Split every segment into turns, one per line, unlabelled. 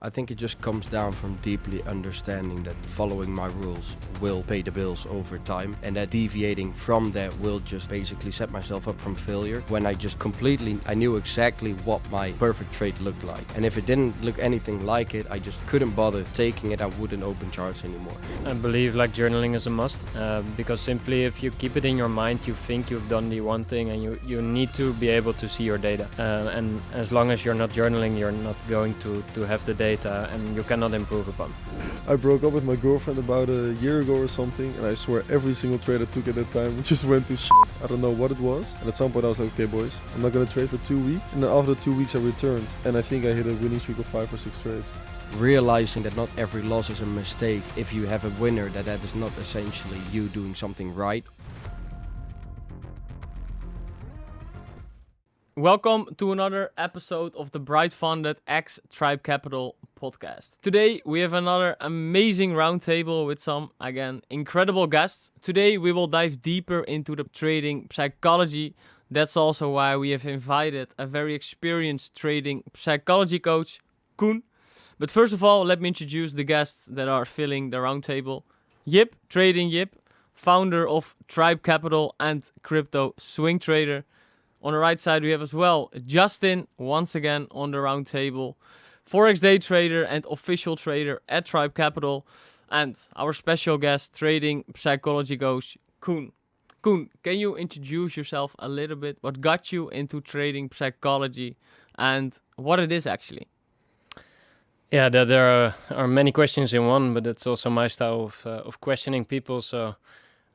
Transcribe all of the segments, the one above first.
I think it just comes down from deeply understanding that following my rules will pay the bills over time, and that deviating from that will just basically set myself up from failure when I knew exactly what my perfect trade looked like. And if it didn't look anything like it, I just couldn't bother taking it. I wouldn't open charts anymore.
I believe like journaling is a must, because simply if you keep it in your mind, you think you've done the one thing, and you need to be able to see your data. And as long as you're not journaling, you're not going to have the data, and you cannot improve upon.
I broke up with my girlfriend about a year ago or something, and I swear every single trade I took at that time just went to shit. I don't know what it was, and at some point I was like, okay boys, I'm not gonna trade for 2 weeks. And then after 2 weeks I returned, and I think I hit a winning streak of 5 or 6 trades.
Realizing that not every loss is a mistake. If you have a winner, that is not essentially you doing something right.
Welcome to another episode of the BrightFunded X Tribe Capital podcast. Today we have another amazing roundtable with some, again, incredible guests. Today we will dive deeper into the trading psychology. That's also why we have invited a very experienced trading psychology coach, Coen. But first of all, let me introduce the guests that are filling the roundtable. Jip, TradingJip, founder of Tribe Capital and crypto swing trader. On the right side, we have as well Justin, once again on the round table, Forex day trader and official trader at Tribe Capital, and our special guest, trading psychology coach, Coen. Coen, can you introduce yourself a little bit? What got you into trading psychology and what it is actually?
Yeah, there are many questions in one, but it's also my style of questioning people, so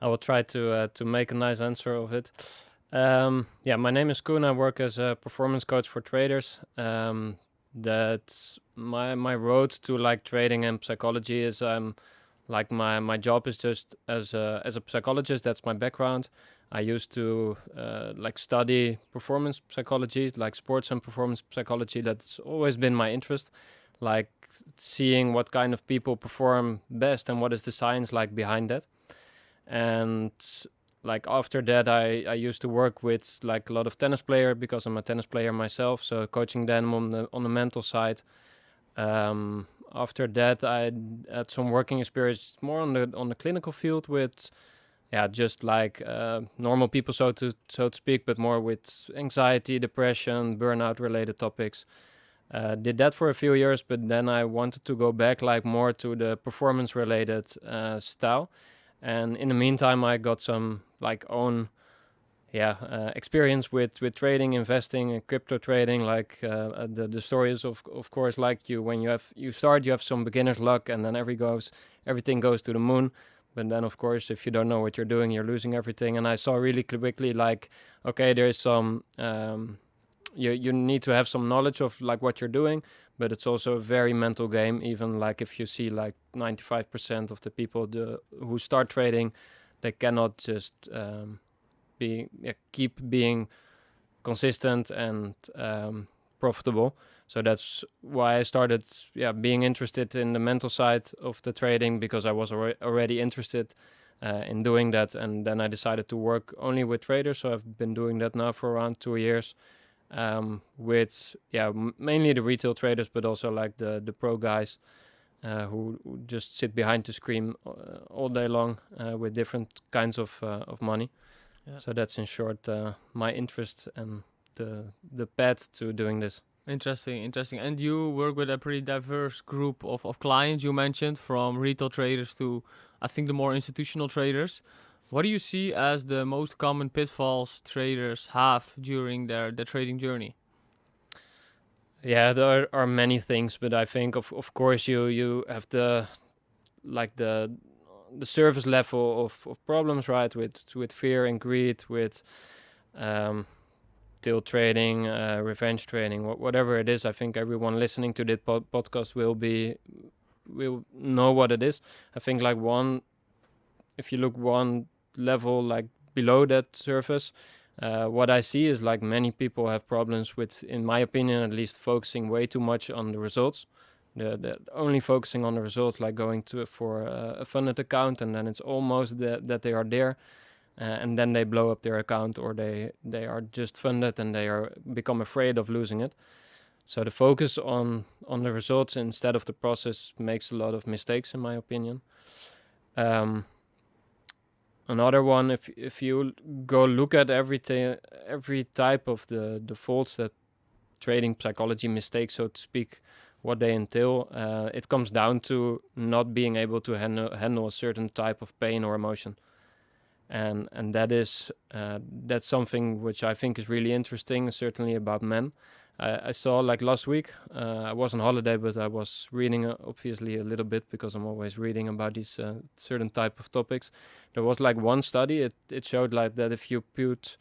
I will try to make a nice answer of it. My name is Coen. I work as a performance coach for traders. That's my road to like trading and psychology is like my job is just as a psychologist. That's my background. I used to like study performance psychology, like sports and performance psychology. That's always been my interest, like seeing what kind of people perform best and what is the science like behind that. And like after that, I used to work with like a lot of tennis players because I'm a tennis player myself. So coaching them on the mental side. After that, I had some working experience more on the clinical field with, just like normal people, so to speak, but more with anxiety, depression, burnout related topics. Did that for a few years, but then I wanted to go back like more to the performance related style. And in the meantime, I got some like own experience with trading, investing, and crypto trading. Like the story is of course like when you start, you have some beginner's luck, and then everything goes to the moon. But then of course, if you don't know what you're doing, you're losing everything. And I saw really quickly like, okay, there is some you need to have some knowledge of like what you're doing, but it's also a very mental game. Even like if you see like 95% of the people who start trading, they cannot just keep being consistent and profitable. So that's why I started being interested in the mental side of the trading, because I was already interested in doing that. And then I decided to work only with traders. So I've been doing that now for around 2 years. With mainly the retail traders, but also like the pro guys who just sit behind the screen all day long with different kinds of money. Yeah. So that's in short my interest and the path to doing this.
Interesting. And you work with a pretty diverse group of clients. You mentioned from retail traders to, I think, the more institutional traders. What do you see as the most common pitfalls traders have during their trading journey?
Yeah, there are many things, but I think of course you have the surface level of problems, right? With fear and greed, with tilt trading, revenge trading, whatever it is. I think everyone listening to this podcast will know what it is. I think like if you look one level like below that surface, what I see is like many people have problems with, in my opinion at least, focusing way too much on the results. The only focusing on the results, like going for a funded account, and then it's almost that they are there, and then they blow up their account, or they are just funded and they become afraid of losing it. So the focus on the results instead of the process makes a lot of mistakes, in my opinion. Another one, if you go look at every type of the faults that trading psychology mistakes, so to speak, what they entail, it comes down to not being able to handle a certain type of pain or emotion. And that's something which I think is really interesting, certainly about men. I saw like last week, I was on holiday, but I was reading obviously a little bit because I'm always reading about these certain type of topics. There was like one study, it showed like that if you put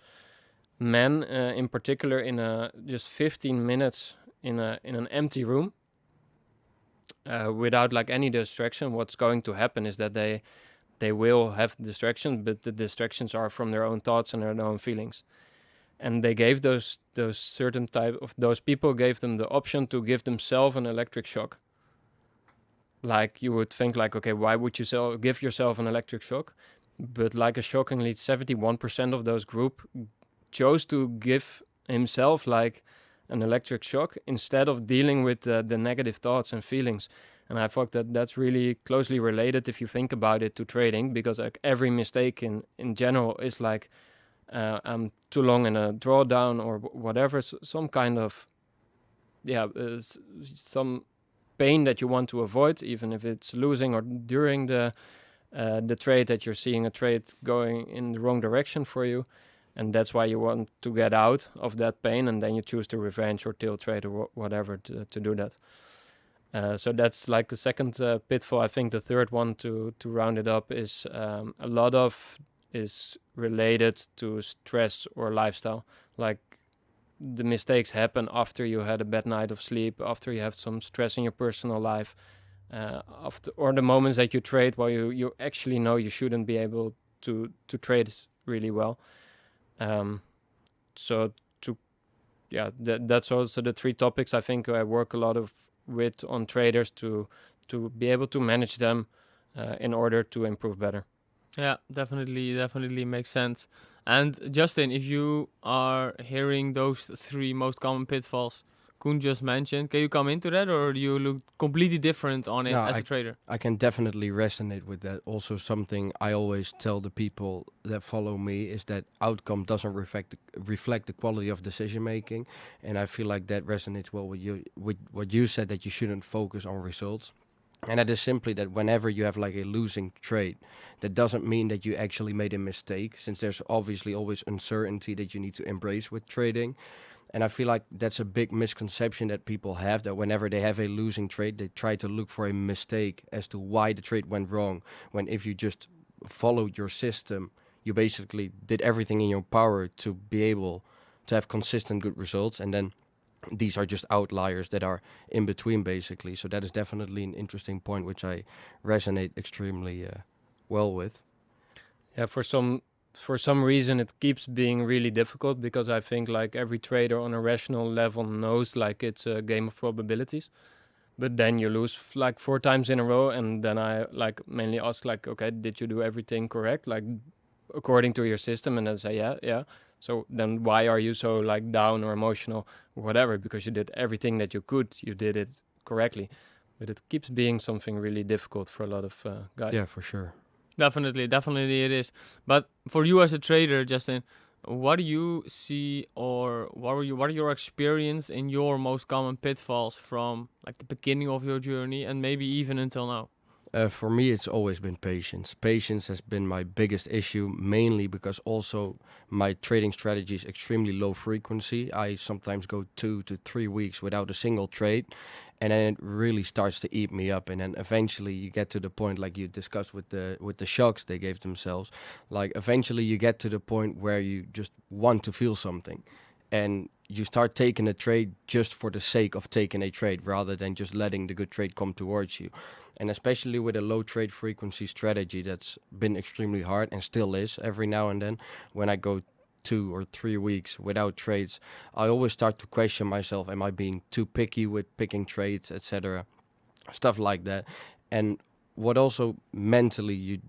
men in particular in just 15 minutes in an empty room without like any distraction, what's going to happen is that they will have distractions, but the distractions are from their own thoughts and their own feelings. And they gave those certain type of those people gave them the option to give themselves an electric shock. Like you would think like, okay, why would you give yourself an electric shock? But like a shockingly 71% of those group chose to give himself like an electric shock instead of dealing with the negative thoughts and feelings. And I thought that that's really closely related, if you think about it, to trading, because like every mistake in general is like I'm too long in a drawdown or whatever, some kind of some pain that you want to avoid, even if it's losing or during the trade that you're seeing a trade going in the wrong direction for you. And that's why you want to get out of that pain, and then you choose to revenge or tail trade or whatever to do that. So that's like the second pitfall. I think the third one to round it up is a lot of is related to stress or lifestyle. Like the mistakes happen after you had a bad night of sleep, after you have some stress in your personal life, or the moments that you trade while you actually know you shouldn't be able to trade really well. That's also the three topics I think I work a lot with on traders to be able to manage them in order to improve better.
Yeah, definitely makes sense. And Justin, if you are hearing those three most common pitfalls Coen just mentioned, can you come into that, or do you look completely different on it as a trader?
I can definitely resonate with that. Also, something I always tell the people that follow me is that outcome doesn't reflect the quality of decision making, and I feel like that resonates well with what you said, that you shouldn't focus on results. And that is simply that whenever you have like a losing trade, that doesn't mean that you actually made a mistake, since there's obviously always uncertainty that you need to embrace with trading. And I feel like that's a big misconception that people have, that whenever they have a losing trade, they try to look for a mistake as to why the trade went wrong. When if you just followed your system, you basically did everything in your power to be able to have consistent good results. And then these are just outliers that are in between, basically. So that is definitely an interesting point, which I resonate extremely well with.
Yeah, for some reason it keeps being really difficult, because I think like every trader on a rational level knows like it's a game of probabilities. But then you lose like 4 times in a row, and then I like mainly ask like, okay, did you do everything correct, like according to your system? And then say yeah. So then why are you so like down or emotional or whatever? Because you did everything that you could, you did it correctly. But it keeps being something really difficult for a lot of guys.
Yeah, for sure.
Definitely it is. But for you as a trader, Justin, what do you see, or what are your experience in your most common pitfalls from like the beginning of your journey and maybe even until now?
For me, it's always been patience. Patience has been my biggest issue, mainly because also my trading strategy is extremely low frequency. I sometimes go 2 to 3 weeks without a single trade, and then it really starts to eat me up. And then eventually you get to the point, like you discussed with the shocks they gave themselves, like eventually you get to the point where you just want to feel something, and you start taking a trade just for the sake of taking a trade, rather than just letting the good trade come towards you. And especially with a low trade frequency strategy, that's been extremely hard and still is every now and then. When I go 2 or 3 weeks without trades, I always start to question myself. Am I being too picky with picking trades, etc.? Stuff like that. And what also mentally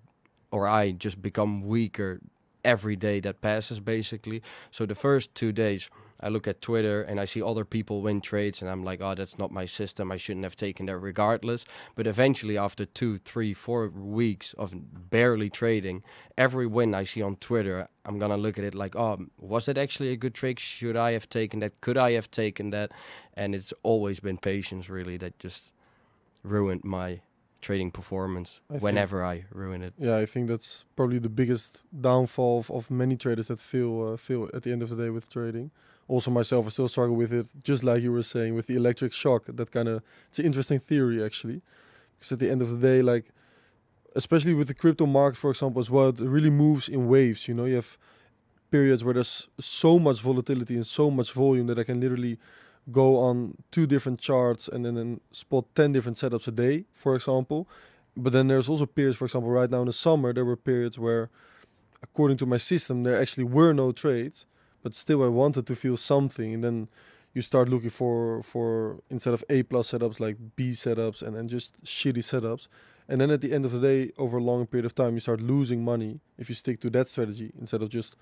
I just become weaker every day that passes, basically. So the first 2 days I look at Twitter and I see other people win trades and I'm like, oh, that's not my system. I shouldn't have taken that regardless. But eventually after 2, 3, 4 weeks of barely trading, every win I see on Twitter, I'm going to look at it like, oh, was it actually a good trade? Should I have taken that? Could I have taken that? And it's always been patience really that just ruined my trading performance whenever I ruin it.
Yeah, I think that's probably the biggest downfall of many traders that fail at the end of the day with trading. Also myself, I still struggle with it, just like you were saying, with the electric shock. That kind of, it's an interesting theory actually, because at the end of the day, like, especially with the crypto market, for example, as well, it really moves in waves. You know, you have periods where there's so much volatility and so much volume that I can literally go on 2 different charts and then spot 10 different setups a day, for example. But then there's also periods, for example, right now in the summer, there were periods where, according to my system, there actually were no trades, but still I wanted to feel something. And then you start looking for instead of A+ setups, like B setups and just shitty setups. And then at the end of the day, over a long period of time, you start losing money if you stick to that strategy instead of just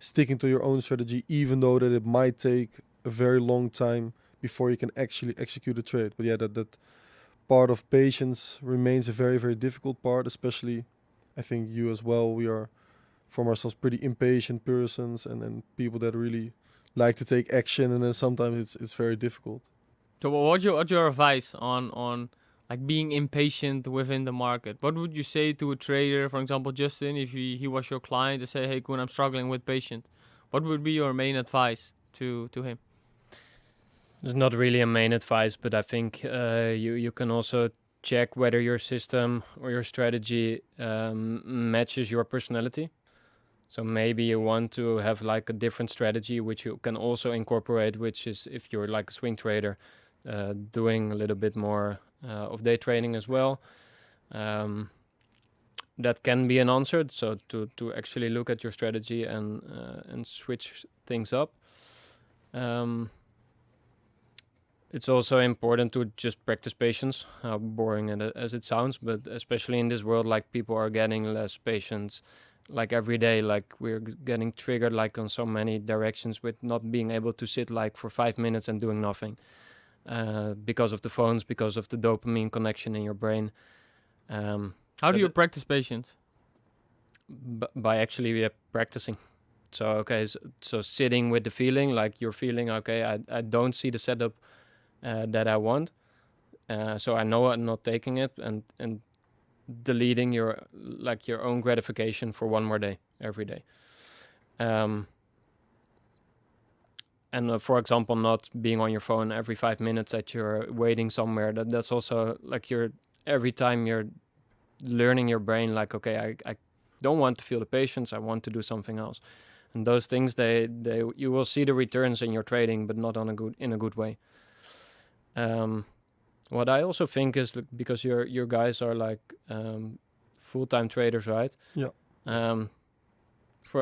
sticking to your own strategy, even though that it might take a very long time before you can actually execute a trade. But yeah, that part of patience remains a very, very difficult part, especially I think you as well. We are from ourselves pretty impatient persons and people that really like to take action, and then sometimes it's very difficult.
So what's your advice on like being impatient within the market? What would you say to a trader, for example, Justin, if he was your client, to say, hey, Coen, I'm struggling with patience? What would be your main advice to him?
There's not really a main advice, but I think you can also check whether your system or your strategy matches your personality. So maybe you want to have like a different strategy, which you can also incorporate, which is if you're like a swing trader, doing a little bit more of day trading as well. That can be an answer. So to actually look at your strategy and switch things up. It's also important to just practice patience, how boring as it sounds, but especially in this world, like people are getting less patience, like every day, like we're getting triggered like on so many directions with not being able to sit like for 5 minutes and doing nothing because of the phones, because of the dopamine connection in your brain.
How do you practice patience?
By actually practicing. So, okay, so sitting with the feeling, like you're feeling, okay, I don't see the setup that I want, so I know I'm not taking it, and deleting your own gratification for one more day every day, and for example, not being on your phone every 5 minutes that you're waiting somewhere. That's also like every time you're learning your brain, like, okay, I don't want to feel the patience, I want to do something else. And those things, you will see the returns in your trading, but not in a good way. What I also think is, because your guys are like full-time traders, right?
Yeah.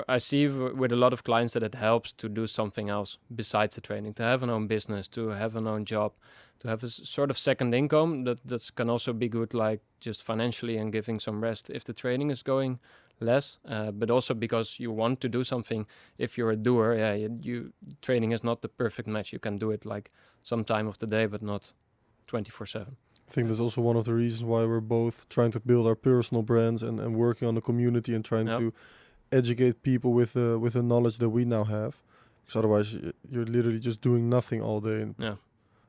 I see with a lot of clients that it helps to do something else besides the trading, to have an own business, to have an own job, to have a sort of second income that can also be good, like just financially and giving some rest if the trading is going less, but also because you want to do something. If you're a doer, trading is not the perfect match. You can do it like some time of the day, but not 24/7.
I think that's also one of the reasons why we're both trying to build our personal brands and working on the community and trying to educate people with the knowledge that we now have. Because otherwise, you're literally just doing nothing all day. And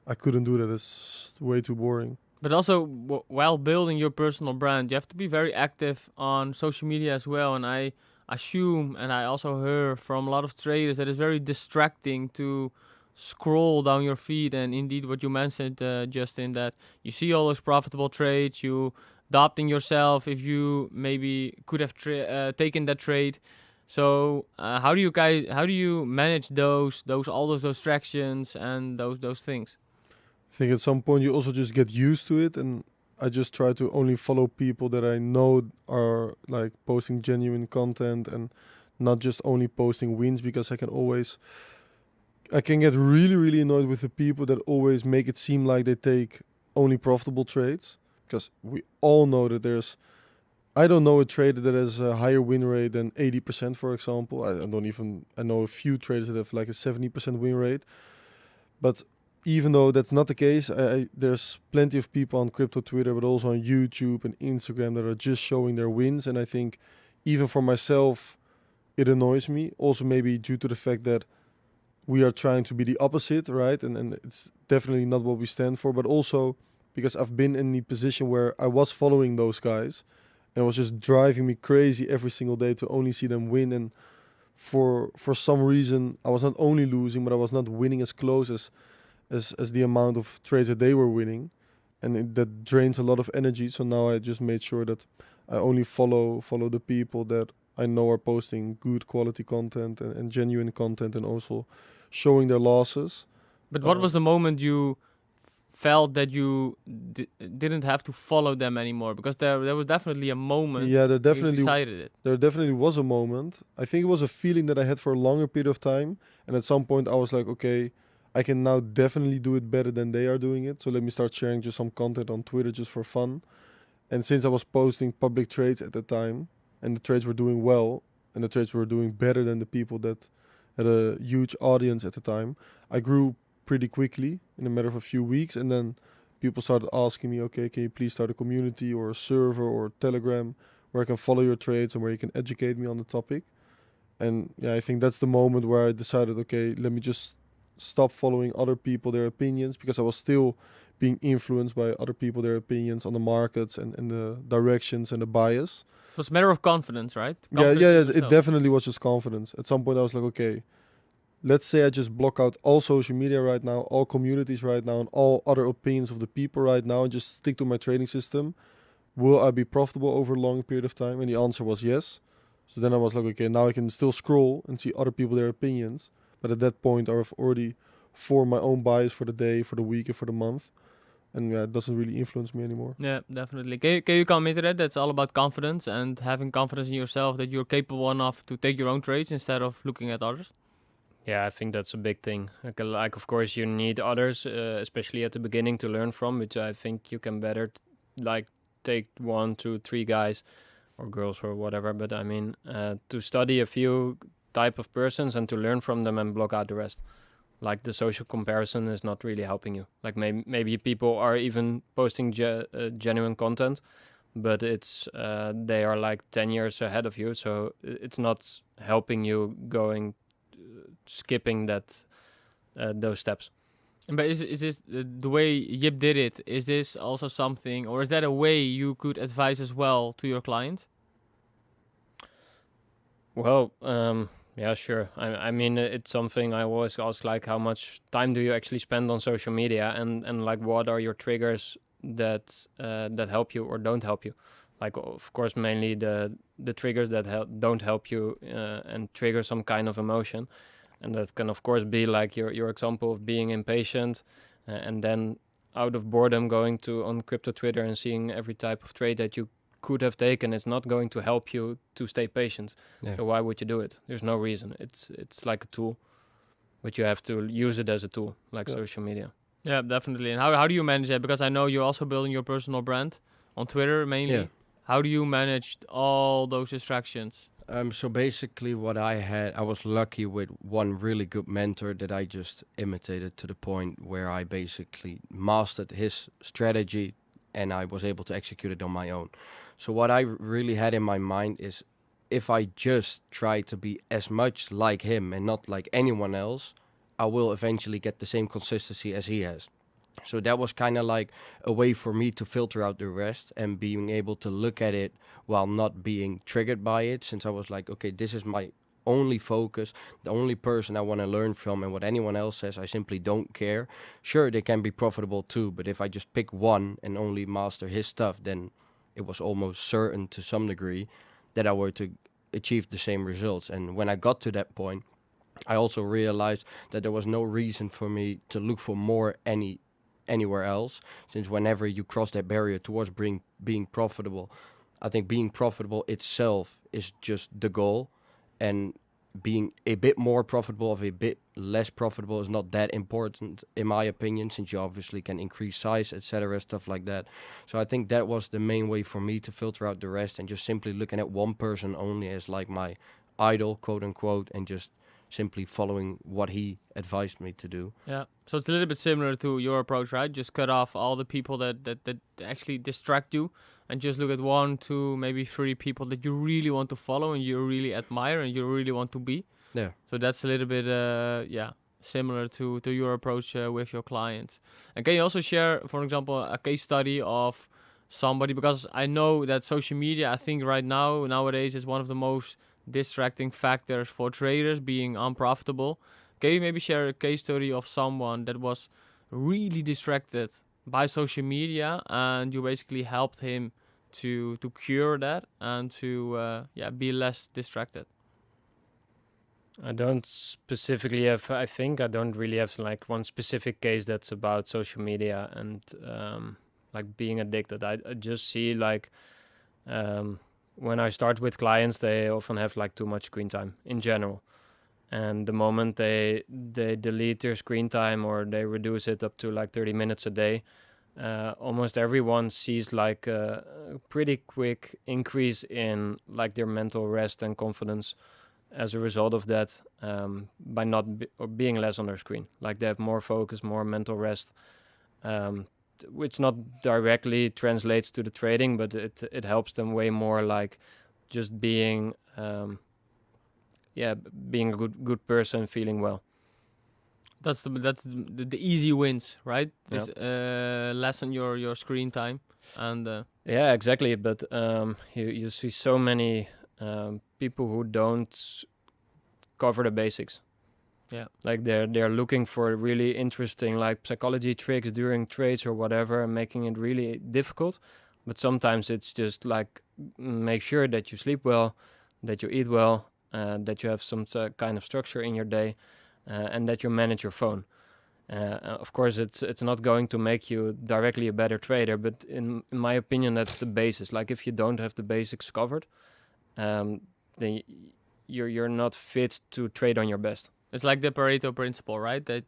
I couldn't do that. It's way too boring.
But also, while building your personal brand, you have to be very active on social media as well. And I assume, and I also heard from a lot of traders, that it's very distracting to scroll down your feed. And indeed, what you mentioned, Justin, that you see all those profitable trades, you doubting yourself if you maybe could have taken that trade. So how do you manage all those distractions and those things?
I think at some point you also just get used to it, and I just try to only follow people that I know are like posting genuine content and not just only posting wins, because I can get really, really annoyed with the people that always make it seem like they take only profitable trades, because we all know that there's I don't know a trader that has a higher win rate than 80%, for example. I know a few traders that have like a 70% win rate. But even though that's not the case, there's plenty of people on crypto Twitter, but also on YouTube and Instagram that are just showing their wins. And I think even for myself, it annoys me. Also maybe due to the fact that we are trying to be the opposite, right? And it's definitely not what we stand for. But also because I've been in the position where I was following those guys. And it was just driving me crazy every single day to only see them win. And for some reason, I was not only losing, but I was not winning as close as the amount of trades that they were winning. And that drains a lot of energy. So now I just made sure that I only follow the people that I know are posting good quality content and genuine content and also showing their losses.
But what was the moment you felt that you didn't have to follow them anymore? Because there was definitely a moment.
Yeah,
you decided it.
there definitely was a moment. I think it was a feeling that I had for a longer period of time. And at some point I was like, okay, I can now definitely do it better than they are doing it. So let me start sharing just some content on Twitter just for fun. And since I was posting public trades at the time, and the trades were doing well, and the trades were doing better than the people that had a huge audience at the time, I grew pretty quickly in a matter of a few weeks. And then people started asking me, okay, can you please start a community or a server or Telegram where I can follow your trades and where you can educate me on the topic. And yeah, I think that's the moment where I decided, okay, let me just stop following other people, their opinions, because I was still being influenced by other people, their opinions on the markets and the directions and the bias.
So it's a matter of confidence, right?
Yeah, it definitely was just confidence. At some point I was like, okay, let's say I just block out all social media right now, all communities right now, and all other opinions of the people right now, and just stick to my trading system. Will I be profitable over a long period of time? And the answer was yes. So then I was like, okay, now I can still scroll and see other people, their opinions. But at that point, I've already formed my own bias for the day, for the week, and for the month. And yeah, it doesn't really influence me anymore.
Yeah, definitely. Can you come into that? That's all about confidence and having confidence in yourself that you're capable enough to take your own trades instead of looking at others.
Yeah, I think that's a big thing. Like of course, you need others, especially at the beginning, to learn from, which I think you can better, take 1, 2, 3 guys or girls or whatever. But I mean, to study a few type of persons and to learn from them and block out the rest. Like the social comparison is not really helping you. Like maybe people are even posting genuine content, but it's they are like 10 years ahead of you, so it's not helping you skipping that those steps.
But is this the way Jip did it? Is this also something, or is that a way you could advise as well to your client?
Well, yeah, sure. I mean, it's something I always ask, like, how much time do you actually spend on social media, and like, what are your triggers that help you or don't help you? Like, of course, mainly the triggers that don't help you and trigger some kind of emotion, and that can, of course, be like your example of being impatient, and then out of boredom going on crypto Twitter and seeing every type of trade that you could have taken is not going to help you to stay patient. Yeah. So why would you do it? There's no reason. It's like a tool, but you have to use it as a tool, like social media.
Yeah, definitely. And how do you manage that? Because I know you're also building your personal brand on Twitter mainly. Yeah. How do you manage all those distractions?
So basically what I was lucky with one really good mentor that I just imitated to the point where I basically mastered his strategy and I was able to execute it on my own. So what I really had in my mind is, if I just try to be as much like him and not like anyone else, I will eventually get the same consistency as he has. So that was kind of like a way for me to filter out the rest and being able to look at it while not being triggered by it, since I was like, okay, this is my only focus, the only person I want to learn from, and what anyone else says, I simply don't care. Sure, they can be profitable too, but if I just pick one and only master his stuff, then it was almost certain to some degree that I were to achieve the same results. And when I got to that point, I also realized that there was no reason for me to look for more anywhere else, since whenever you cross that barrier towards being profitable, I think being profitable itself is just the goal. And being a bit more profitable or a bit less profitable is not that important, in my opinion, since you obviously can increase size, etc., stuff like that. So I think that was the main way for me to filter out the rest, and just simply looking at one person only as like my idol, quote unquote, and just simply following what he advised me to do.
Yeah. So it's a little bit similar to your approach, right? Just cut off all the people that actually distract you, and just look at 1, 2, maybe 3 people that you really want to follow and you really admire and you really want to be.
Yeah.
So that's a little bit, similar to your approach with your clients. And can you also share, for example, a case study of somebody? Because I know that social media, I think nowadays is one of the most distracting factors for traders being unprofitable. Can you maybe share a case study of someone that was really distracted by social media and you basically helped him to cure that and to be less distracted?
I don't specifically have, I think I don't really have like one specific case that's about social media and like being addicted. I just see like when I start with clients, they often have like too much screen time in general. And the moment they delete their screen time or they reduce it up to like 30 minutes a day, almost everyone sees like a pretty quick increase in like their mental rest and confidence as a result of that, by not being less on their screen. Like they have more focus, more mental rest, which not directly translates to the trading, but it helps them way more, like just being being a good person, feeling well.
That's the easy wins, right?
Yeah.
Lessen your screen time and
yeah, exactly. But you see so many people who don't cover the basics.
Yeah,
like they're looking for really interesting like psychology tricks during trades or whatever, and making it really difficult. But sometimes it's just like make sure that you sleep well, that you eat well, that you have some kind of structure in your day, and that you manage your phone. Of course, it's not going to make you directly a better trader, but in my opinion, that's the basis. Like if you don't have the basics covered, then you're not fit to trade on your best.
it's like the Pareto principle, right? That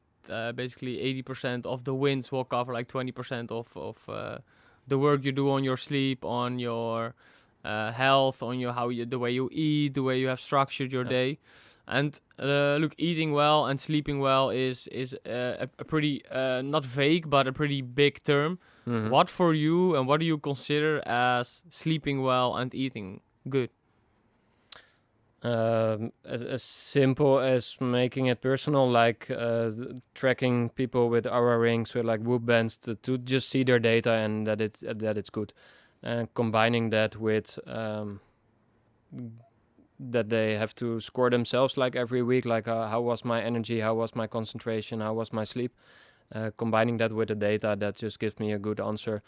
basically 80% of the wins will cover like 20% of the work you do on your sleep, on your health, on your the way you eat, the way you have structured your day. And look, eating well and sleeping well is a pretty not vague, but a pretty big term.
Mm-hmm.
What for you, and what do you consider as sleeping well and eating good?
As simple as making it personal, like tracking people with Aura rings, with like Whoop bands, to just see their data and that it's good, and combining that with that they have to score themselves like every week, like how was my energy, how was my concentration, how was my sleep. Combining that with the data, that just gives me a good answer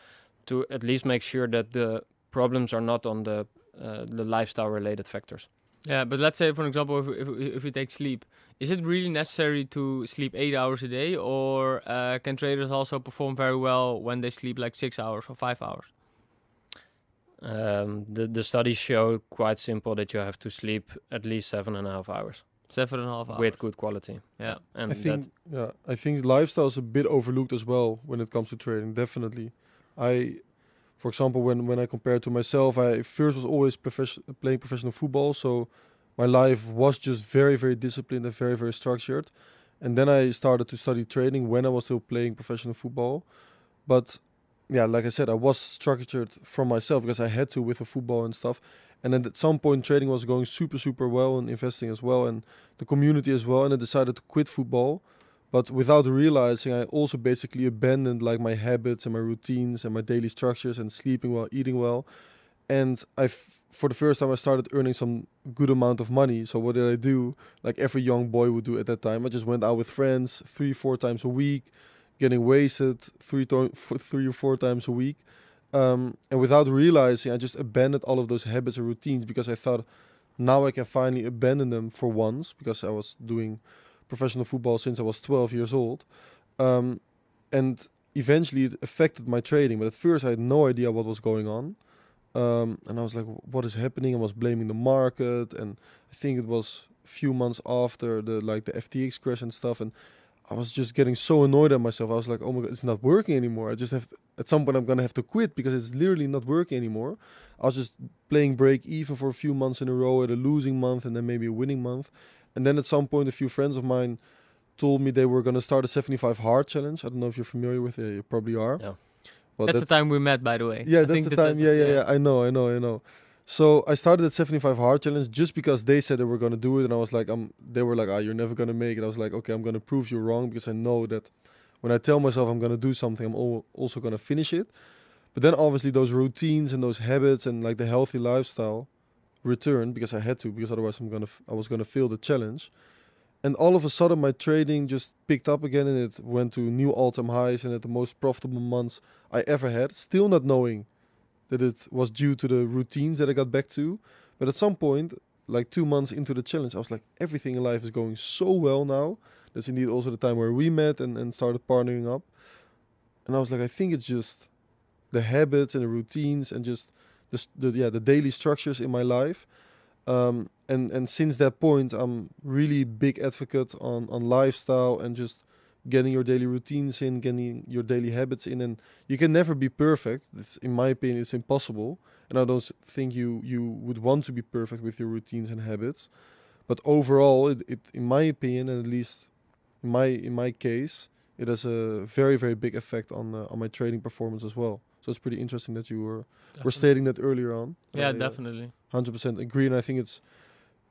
to at least make sure that the problems are not on the lifestyle related factors.
Yeah, but let's say, for example, if you take sleep, is it really necessary to sleep 8 hours a day, or can traders also perform very well when they sleep like 6 hours or 5 hours?
The studies show quite simple that you have to sleep at least 7.5 hours.
7.5 hours.
With good quality.
Yeah.
And
I think lifestyle is a bit overlooked as well when it comes to trading, definitely. For example, when I compare it to myself, I first was always playing professional football, so my life was just very, very disciplined and very, very structured. And then I started to study trading when I was still playing professional football. But yeah, like I said, I was structured from myself because I had to with the football and stuff. And then at some point, trading was going super, super well, and investing as well, and the community as well. And I decided to quit football. But without realizing, I also basically abandoned like my habits and my routines and my daily structures and sleeping well, eating well. And for the first time, I started earning some good amount of money. So what did I do? Like every young boy would do at that time. I just went out with friends 3-4 times a week, getting wasted 3 or 4 times a week. And without realizing, I just abandoned all of those habits and routines because I thought now I can finally abandon them for once, because I was doing professional football since I was 12 years old. And eventually it affected my trading. But at first I had no idea what was going on. And I was like, what is happening? I was blaming the market. And I think it was few months after the FTX crash and stuff, and I was just getting so annoyed at myself. I was like, oh my god, it's not working anymore. I just have to, at some point I'm gonna have to quit because it's literally not working anymore. I was just playing break even for a few months in a row, at a losing month and then maybe a winning month. And then at some point a few friends of mine told me they were gonna start a 75 hard challenge. I don't know if you're familiar with it, you probably are.
Yeah.
Well,
That's the time we met, by the way.
yeah,
I
that's
think
the
that
time. Yeah. I know. So I started that 75 hard challenge just because they said they were gonna do it, and I was like, they were like, you're never gonna make it. I was like, okay, I'm gonna prove you wrong because I know that when I tell myself I'm gonna do something, I'm also gonna finish it. But then obviously those routines and those habits and like the healthy lifestyle returned because I had to, because otherwise I was gonna fail the challenge. And all of a sudden my trading just picked up again, and it went to new all-time highs and at the most profitable months I ever had, still not knowing that it was due to the routines that I got back to. But at some point, like 2 months into the challenge, I was like, everything in life is going so well now. That's indeed also the time where we met and started partnering up. And I was like, I think it's just the habits and the routines and just the daily structures in my life. And since that point, I'm really big advocate on lifestyle and just getting your daily routines in, getting your daily habits in. And you can never be perfect. It's, in my opinion, it's impossible. And I don't think you would want to be perfect with your routines and habits. But overall, it in my opinion, and at least in my case, it has a very, very big effect on my trading performance as well. So it's pretty interesting that you were stating that earlier on.
Yeah, definitely.
100% agree, and I think it's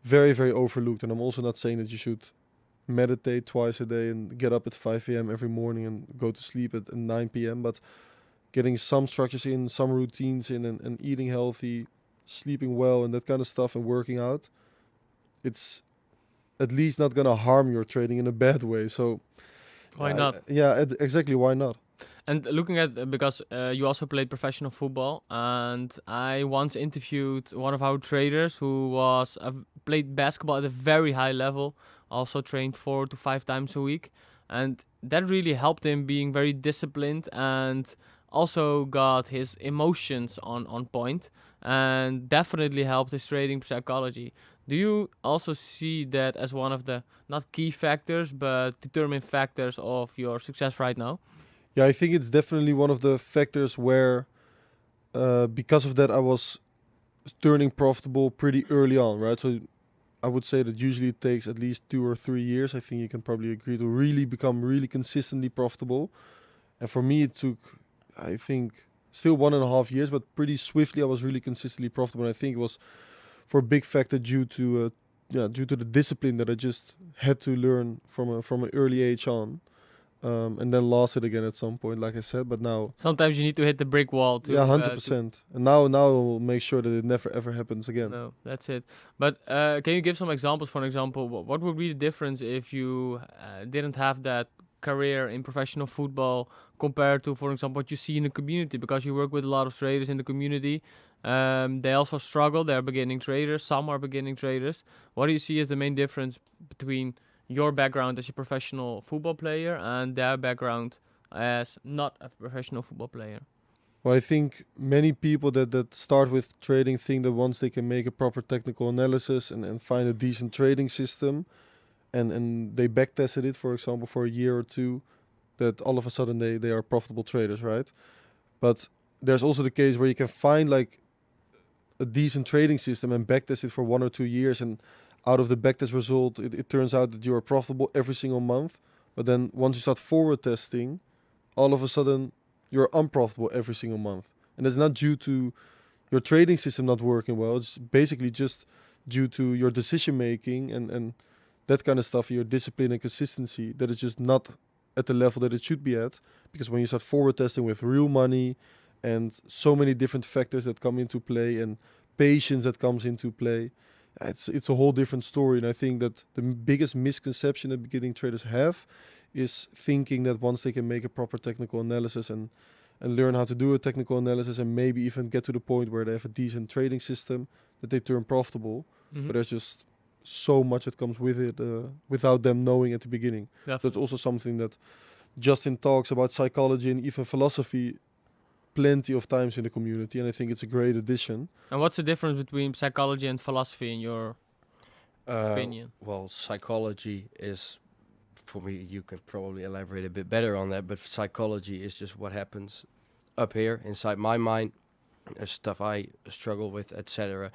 very, very overlooked. And I'm also not saying that you should meditate twice a day and get up at 5 a.m. every morning and go to sleep at 9 p.m. But getting some structures in, some routines in, and eating healthy, sleeping well, and that kind of stuff, and working out, it's at least not going to harm your trading in a bad way. So
why not?
Yeah, exactly. Why not?
And looking at, because you also played professional football, and I once interviewed one of our traders who was played basketball at a very high level, also trained 4 to 5 times a week, and that really helped him being very disciplined, and also got his emotions on point, and definitely helped his trading psychology. Do you also see that as one of the, not key factors, but determining factors of your success right now?
Yeah, I think it's definitely one of the factors where, because of that, I was turning profitable pretty early on, right? So I would say that usually it takes at least 2 or 3 years, I think you can probably agree, to really become really consistently profitable. And for me, it took, I think, still 1.5 years, but pretty swiftly I was really consistently profitable. And I think it was for a big factor due to the discipline that I just had to learn from an early age on. And then lost it again at some point, like I said. But now
sometimes you need to hit the brick wall to
100%. And now I'll make sure that it never ever happens again.
No, that's it. But can you give some examples? For example, what would be the difference if you didn't have that career in professional football compared to, for example, what you see in the community? Because you work with a lot of traders in the community. They also struggle. They're beginning traders. Some are beginning traders. What do you see as the main difference between your background as a professional football player and their background as not a professional football player?
Well, I think many people that start with trading think that once they can make a proper technical analysis and find a decent trading system and they backtested it, for example, for a year or two, that all of a sudden they are profitable traders, right? But there's also the case where you can find like a decent trading system and backtest it for 1 or 2 years, and out of the backtest result, it turns out that you are profitable every single month. But then once you start forward testing, all of a sudden you're unprofitable every single month. And that's not due to your trading system not working well. It's basically just due to your decision making and that kind of stuff, your discipline and consistency, that is just not at the level that it should be at. Because when you start forward testing with real money and so many different factors that come into play and patience that comes into play, it's a whole different story. And I think that the biggest misconception that beginning traders have is thinking that once they can make a proper technical analysis and learn how to do a technical analysis and maybe even get to the point where they have a decent trading system, that they turn profitable.
Mm-hmm.
But there's just so much that comes with it without them knowing at the beginning.
Definitely.
So it's also something that Justin talks about psychology and even philosophy plenty of times in the community, and I think it's a great addition.
And what's the difference between psychology and philosophy in your opinion?
Well, psychology is, for me, you can probably elaborate a bit better on that, but psychology is just what happens up here inside my mind, stuff I struggle with, etc.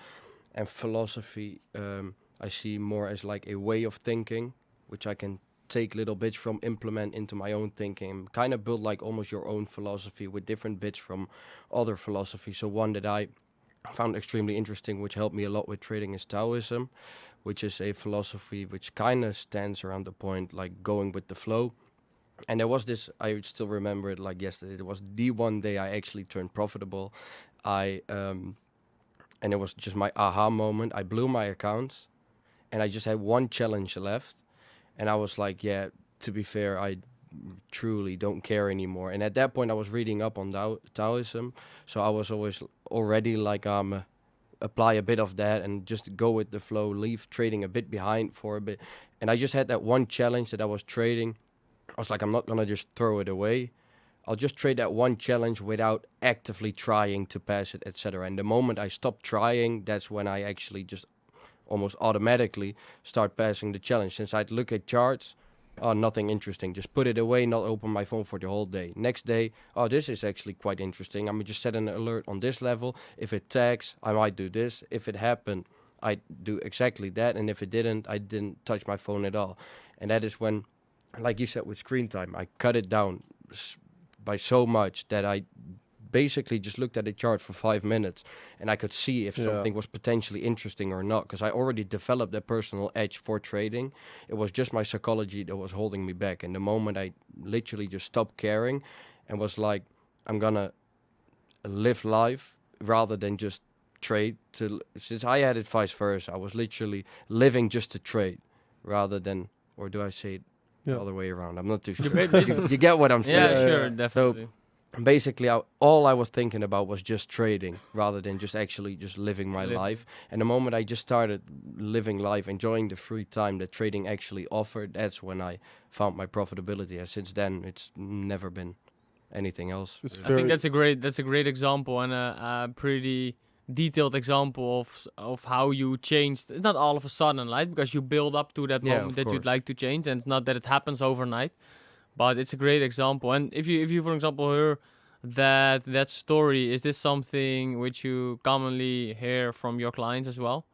And philosophy, I see more as like a way of thinking, which I can take little bits from, implement into my own thinking, kind of build like almost your own philosophy with different bits from other philosophy. So one that I found extremely interesting, which helped me a lot with trading, is Taoism, which is a philosophy which kind of stands around the point like going with the flow. And there was this, I still remember it like yesterday, it was the one day I actually turned profitable. And it was just my aha moment. I blew my accounts and I just had one challenge left. And I was like, yeah, to be fair, I truly don't care anymore. And at that point I was reading up on Taoism. So I was always already like, apply a bit of that and just go with the flow, leave trading a bit behind for a bit. And I just had that one challenge that I was trading. I was like, I'm not going to just throw it away. I'll just trade that one challenge without actively trying to pass it, etc. And the moment I stopped trying, that's when I actually just almost automatically start passing the challenge. Since I'd look at charts, oh, nothing interesting, just put it away, not open my phone for the whole day. Next day, oh, this is actually quite interesting. I'm gonna just set an alert on this level. If it tags, I might do this. If it happened, I do exactly that. And if it didn't, I didn't touch my phone at all. And that is when, like you said, with screen time, I cut it down by so much that I basically just looked at the chart for 5 minutes and I could see if something was potentially interesting or not, because I already developed a personal edge for trading. It was just my psychology that was holding me back. And the moment I literally just stopped caring and was like, I'm gonna live life rather than just trade, since I had it vice versa. I was literally living just to trade rather than, or do I say it the other way around? I'm not too sure. You get what I'm saying?
Yeah, sure, definitely.
So basically, all I was thinking about was just trading rather than just actually just living my life. And the moment I just started living life, enjoying the free time that trading actually offered, that's when I found my profitability. And since then, it's never been anything else.
I think that's a great example and a pretty detailed example of how you changed. It's not all of a sudden, right? Because you build up to that moment that you'd like to change, and it's not that it happens overnight. But it's a great example. And if you for example hear that story, is this something which you commonly hear from your clients as well?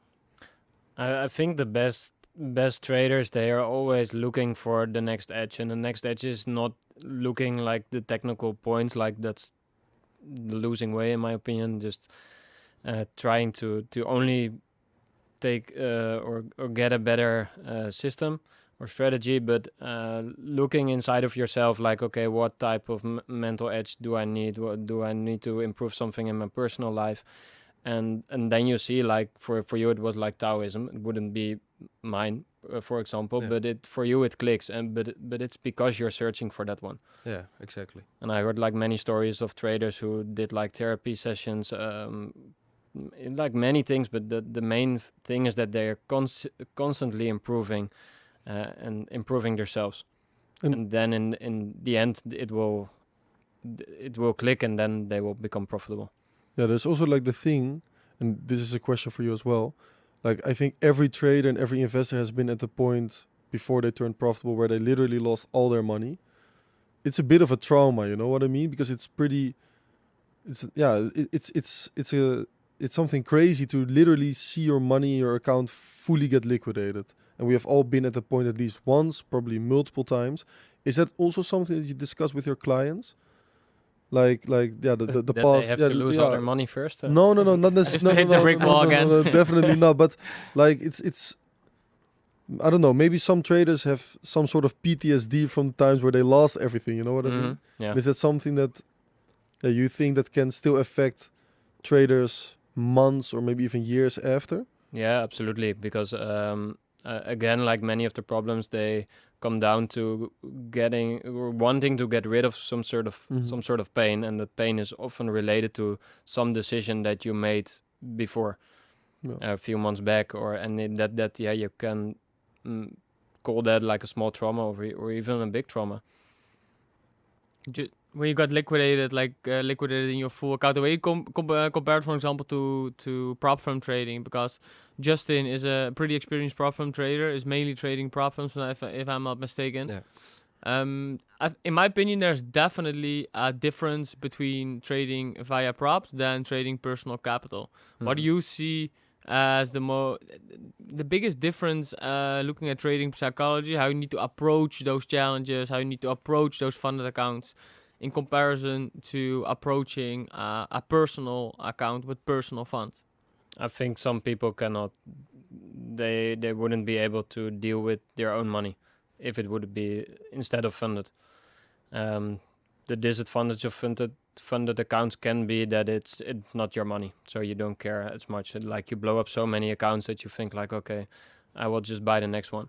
I think the best traders, they are always looking for the next edge, and the next edge is not looking like the technical points, like that's the losing way in my opinion. Just trying to only take or get a better system or strategy, but looking inside of yourself, like, okay, what type of mental edge do I need? What do I need to improve something in my personal life? And then you see, like, for you it was like Taoism. It wouldn't be mine, for example, but for you it clicks, and but it's because you're searching for that one.
Yeah, exactly.
And I heard like many stories of traders who did like therapy sessions, like many things, but the main thing is that they're constantly improving and improving themselves, and then in the end it will click, and then they will become profitable.
Yeah, there's also like the thing, and this is a question for you as well. Like, I think every trader and every investor has been at the point before they turned profitable where they literally lost all their money. It's a bit of a trauma, you know what I mean? Because it's something crazy to literally see your money, your account fully get liquidated. And we have all been at the point at least once, probably multiple times. Is that also something that you discuss with your clients? Like the past.
They have to lose all their money first.
No, not necessarily. No, definitely not. But like it's. I don't know. Maybe some traders have some sort of PTSD from times where they lost everything. You know what I mean?
Yeah.
Is that something that you think that can still affect traders months or maybe even years after?
Yeah, absolutely. Because again, like many of the problems, they come down to getting or wanting to get rid of some sort of pain, and that pain is often related to some decision that you made before a few months back, and you can call that like a small trauma or even a big trauma.
when you got liquidated, liquidated in your full account, the way you compared, for example, to prop firm trading, because Justin is a pretty experienced prop firm trader, is mainly trading prop firms, if I'm not mistaken.
Yeah.
In my opinion, there's definitely a difference between trading via props than trading personal capital. What do you see as the biggest difference looking at trading psychology, how you need to approach those challenges, how you need to approach those funded accounts in comparison to approaching a personal account with personal funds?
I think some people cannot, they wouldn't be able to deal with their own money if it would be instead of funded. The disadvantage of funded accounts can be that it's not your money, so you don't care as much. Like you blow up so many accounts that you think like, okay, I will just buy the next one.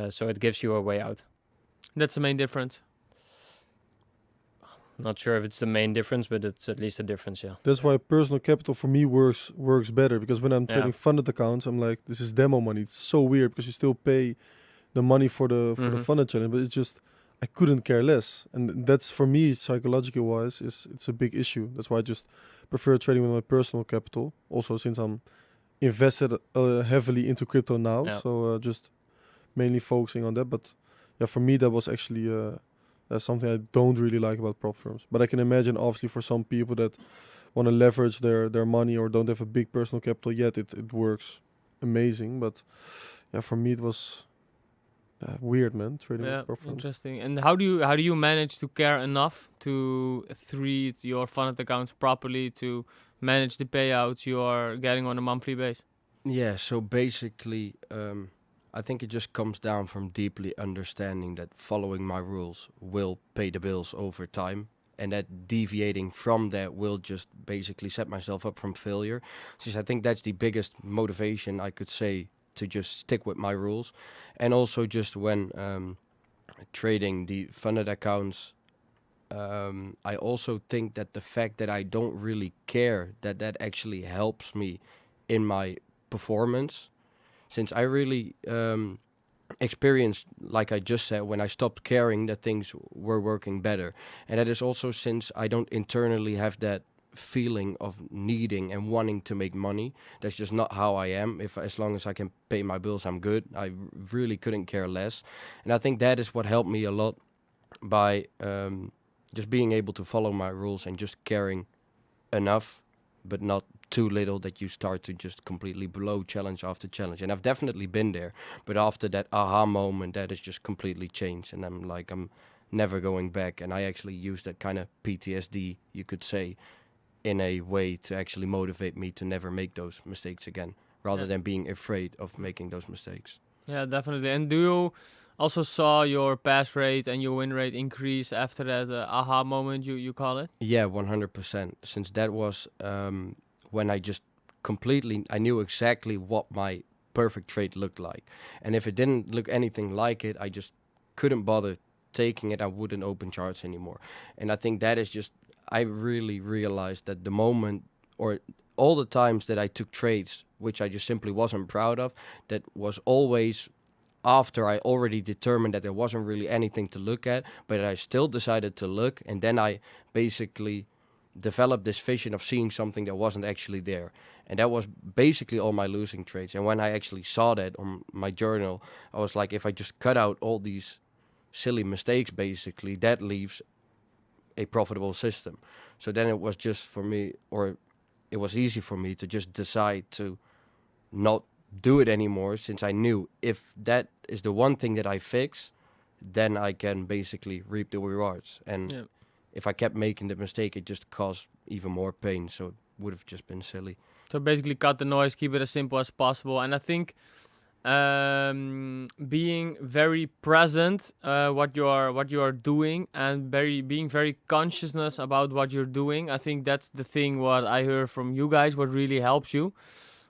So it gives you a way out.
That's the main difference.
Not sure if it's the main difference, but it's at least a difference, yeah.
That's why personal capital for me works better, because when I'm trading funded accounts, I'm like, this is demo money. It's so weird because you still pay the money for the funded challenge, but it's just I couldn't care less, and that's for me psychologically wise it's a big issue. That's why I just prefer trading with my personal capital. Also, since I'm invested heavily into crypto now, so just mainly focusing on that. But yeah, for me that was actually that's something I don't really like about prop firms. But I can imagine obviously for some people that want to leverage their money or don't have a big personal capital yet, it works amazing. But yeah, for me it was weird, man, trading with prop firms.
Interesting. And how do you manage to care enough to treat your funded accounts properly, to manage the payouts you are getting on a monthly base?
Yeah, so basically, I think it just comes down from deeply understanding that following my rules will pay the bills over time, and that deviating from that will just basically set myself up from failure. Since I think that's the biggest motivation I could say to just stick with my rules. And also just when trading the funded accounts, I also think that the fact that I don't really care, that actually helps me in my performance. Since I really experienced, like I just said, when I stopped caring, that things were working better. And that is also since I don't internally have that feeling of needing and wanting to make money. That's just not how I am. As long as I can pay my bills, I'm good. I really couldn't care less. And I think that is what helped me a lot by just being able to follow my rules and just caring enough, but not too little that you start to just completely blow challenge after challenge. And I've definitely been there, but after that aha moment, that has just completely changed, and I'm never going back. And I actually use that kind of PTSD, you could say, in a way to actually motivate me to never make those mistakes again, rather than being afraid of making those mistakes.
Yeah, definitely. And do you also saw your pass rate and your win rate increase after that aha moment, you call it?
Yeah, 100%. Since that was when I just I knew exactly what my perfect trade looked like. And if it didn't look anything like it, I just couldn't bother taking it. I wouldn't open charts anymore. And I think that is just, I really realized that the moment, or all the times that I took trades, which I just simply wasn't proud of, that was always after I already determined that there wasn't really anything to look at, but I still decided to look, and then I basically developed this vision of seeing something that wasn't actually there. And that was basically all my losing trades. And when I actually saw that on my journal, I was like, if I just cut out all these silly mistakes, basically, that leaves a profitable system. So then it was just for me, or it was easy for me to just decide to not do it anymore, since I knew if that is the one thing that I fix, then I can basically reap the rewards. And if I kept making the mistake, it just caused even more pain. So it would have just been silly.
So basically cut the noise, keep it as simple as possible. And I think being very present what you are doing, and being very consciousness about what you're doing, I think that's the thing what I heard from you guys, what really helps you.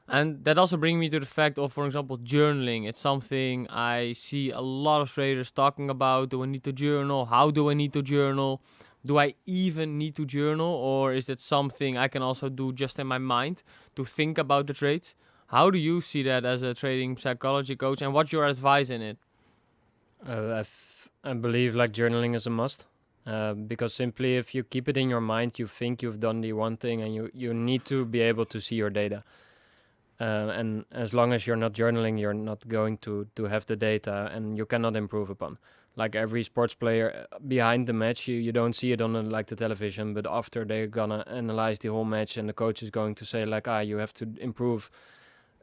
And that also brings me to the fact of, for example, journaling. It's something I see a lot of traders talking about. Do I need to journal? How do I need to journal? Do I even need to journal? Or is that something I can also do just in my mind to think about the trades? How do you see that as a trading psychology coach, and what's your advice in it?
I believe like journaling is a must. Because simply if you keep it in your mind, you think you've done the one thing, and you need to be able to see your data. And as long as you're not journaling, you're not going to have the data, and you cannot improve upon. Like every sports player behind the match, you don't see it on the television, but after they're gonna analyze the whole match, and the coach is going to say like, you have to improve.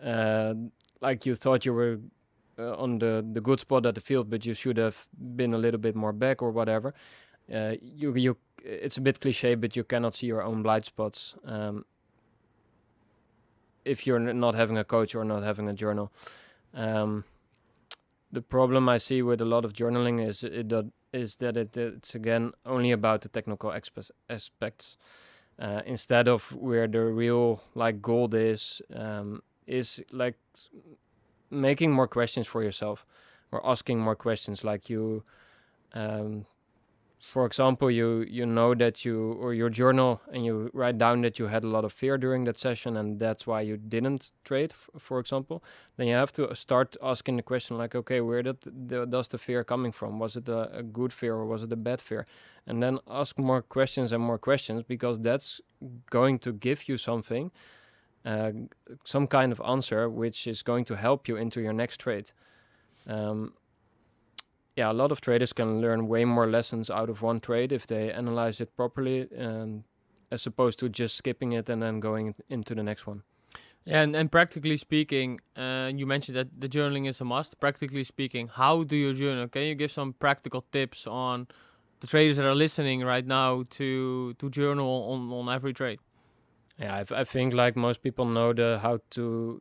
Like you thought you were on the good spot at the field, but you should have been a little bit more back or whatever. You it's a bit cliche, but you cannot see your own blind spots if you're not having a coach or not having a journal. The problem I see with a lot of journaling is that it's again only about the technical aspects, instead of where the real gold is like making more questions for yourself, or asking more questions. Like you, for example, you know that your journal, and you write down that you had a lot of fear during that session, and that's why you didn't trade, for example. Then you have to start asking the question like, okay, where does the fear coming from? Was it a good fear, or was it a bad fear? And then ask more questions and more questions, because that's going to give you something, some kind of answer, which is going to help you into your next trade. A lot of traders can learn way more lessons out of one trade if they analyze it properly, as opposed to just skipping it and then going into the next one.
Yeah, and practically speaking, you mentioned that the journaling is a must. Practically speaking, how do you journal? Can you give some practical tips on the traders that are listening right now to journal on every trade?
Yeah, I think like most people know how to